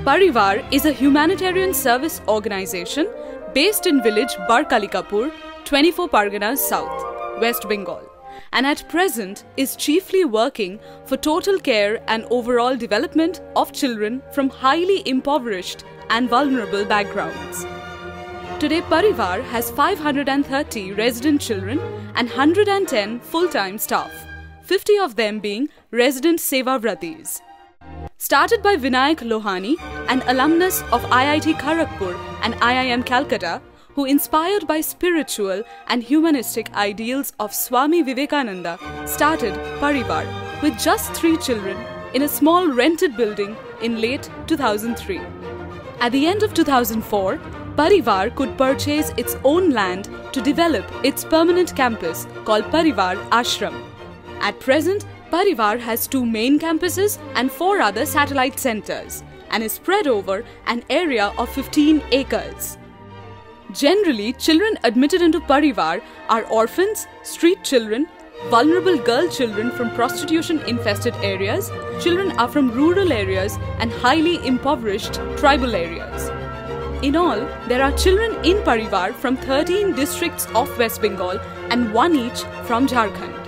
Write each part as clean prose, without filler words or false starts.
Parivar is a humanitarian service organization based in village Barkalikapur, 24 Parganas South, West Bengal, and at present is chiefly working for total care and overall development of children from highly impoverished and vulnerable backgrounds. Today, Parivar has 530 resident children and 110 full-time staff, 50 of them being resident Sevavratis. Started by Vinayak Lohani, an alumnus of IIT Kharagpur and IIM Calcutta, who, inspired by spiritual and humanistic ideals of Swami Vivekananda, started Parivar with just 3 children in a small rented building in late 2003. At the end of 2004, Parivar could purchase its own land to develop its permanent campus called Parivar Ashram. At present, Parivar has 2 main campuses and 4 other satellite centers and is spread over an area of 15 acres. Generally, children admitted into Parivar are orphans, street children, vulnerable girl children from prostitution-infested areas, children are from rural areas and highly impoverished tribal areas. In all, there are children in Parivar from 13 districts of West Bengal and 1 each from Jharkhand.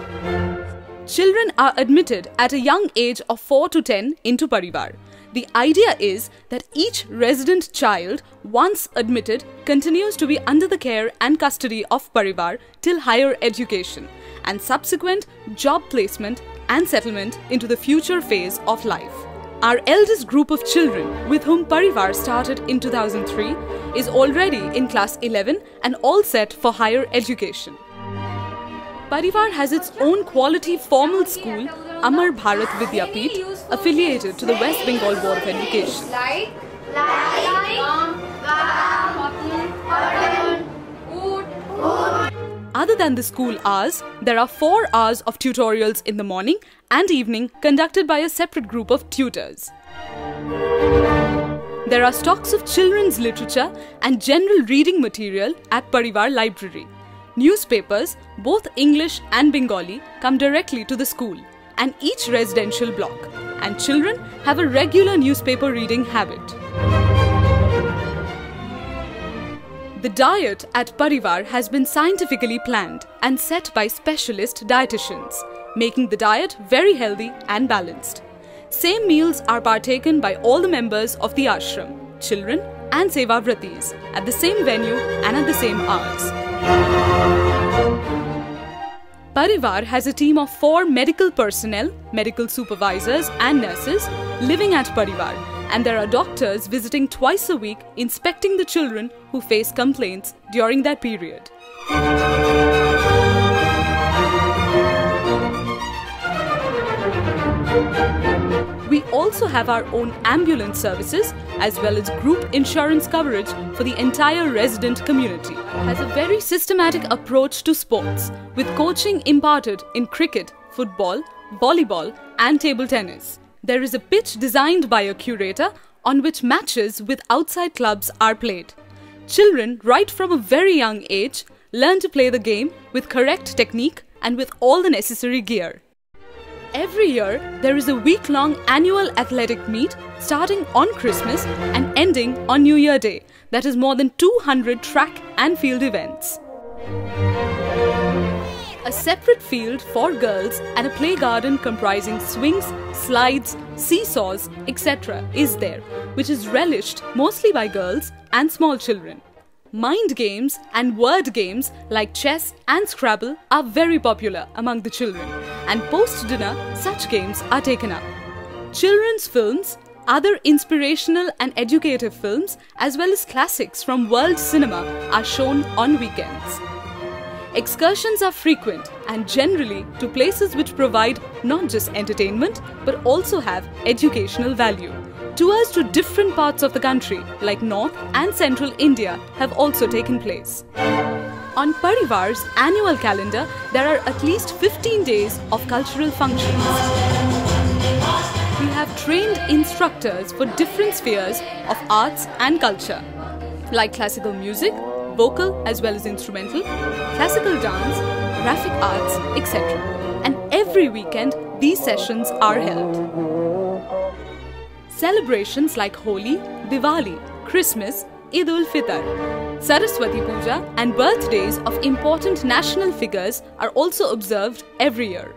Children are admitted at a young age of 4 to 10 into Parivar. The idea is that each resident child, once admitted, continues to be under the care and custody of Parivar till higher education and subsequent job placement and settlement into the future phase of life. Our eldest group of children, with whom Parivar started in 2003, is already in class 11 and all set for higher education. Parivar has its own quality formal school, Amar Bharat Vidyapeeth, affiliated to the West Bengal Board of Education. Other than the school hours, there are 4 hours of tutorials in the morning and evening conducted by a separate group of tutors. There are stocks of children's literature and general reading material at Parivar Library. Newspapers, both English and Bengali, come directly to the school and each residential block, and children have a regular newspaper reading habit. The diet at Parivar has been scientifically planned and set by specialist dietitians, making the diet very healthy and balanced. Same meals are partaken by all the members of the ashram, children and Sevavratis, at the same venue and at the same hours. Parivar has a team of 4 medical personnel, medical supervisors and nurses living at Parivar, and there are doctors visiting twice a week inspecting the children who face complaints during that period. We also have our own ambulance services as well as group insurance coverage for the entire resident community. Has a very systematic approach to sports with coaching imparted in cricket, football, volleyball and table tennis. There is a pitch designed by a curator on which matches with outside clubs are played. Children right from a very young age learn to play the game with correct technique and with all the necessary gear. Every year, there is a week-long annual athletic meet starting on Christmas and ending on New Year Day. That is more than 200 track and field events. A separate field for girls and a play garden comprising swings, slides, seesaws, etc. is there, which is relished mostly by girls and small children. Mind games and word games like chess and Scrabble are very popular among the children, and post-dinner such games are taken up. Children's films, other inspirational and educative films as well as classics from world cinema are shown on weekends. Excursions are frequent and generally to places which provide not just entertainment but also have educational value. Tours to different parts of the country like North and Central India have also taken place. On Parivar's annual calendar, there are at least 15 days of cultural functions. We have trained instructors for different spheres of arts and culture like classical music, vocal as well as instrumental, classical dance, graphic arts, etc. And every weekend these sessions are held. celebrations like Holi, Diwali, Christmas, Eid ul-Fitr, Saraswati Puja and birthdays of important national figures are also observed every year.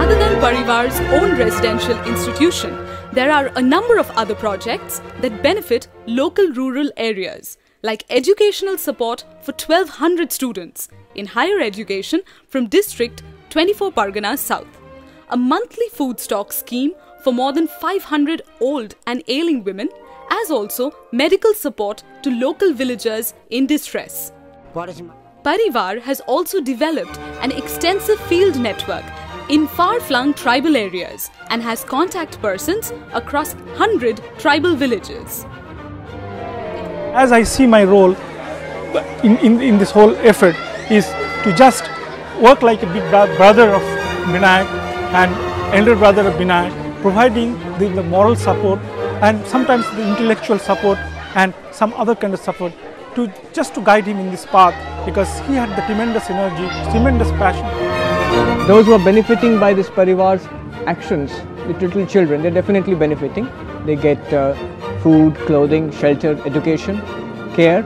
Other than Parivar's own residential institution, there are a number of other projects that benefit local rural areas, like educational support for 1,200 students in higher education from District 24 Parganas South, a monthly food stock scheme for more than 500 old and ailing women, as also medical support to local villagers in distress. Parivar has also developed an extensive field network in far-flung tribal areas and has contact persons across 100 tribal villages. As I see my role in this whole effort is to just work like a big brother of Vinayak and elder brother of Vinayak, providing the moral support and sometimes the intellectual support and some other kind of support to guide him in this path, because he had the tremendous energy, tremendous passion. Those who are benefiting by this Parivar's actions, the little children, they're definitely benefiting. They get food, clothing, shelter, education, care.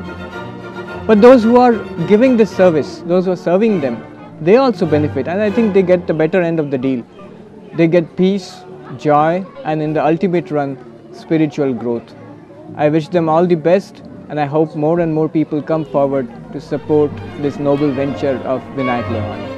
But those who are giving this service, those who are serving them, they also benefit, and I think they get the better end of the deal. They get peace, joy, and in the ultimate run, spiritual growth. I wish them all the best, and I hope more and more people come forward to support this noble venture of Vinayak Lohani.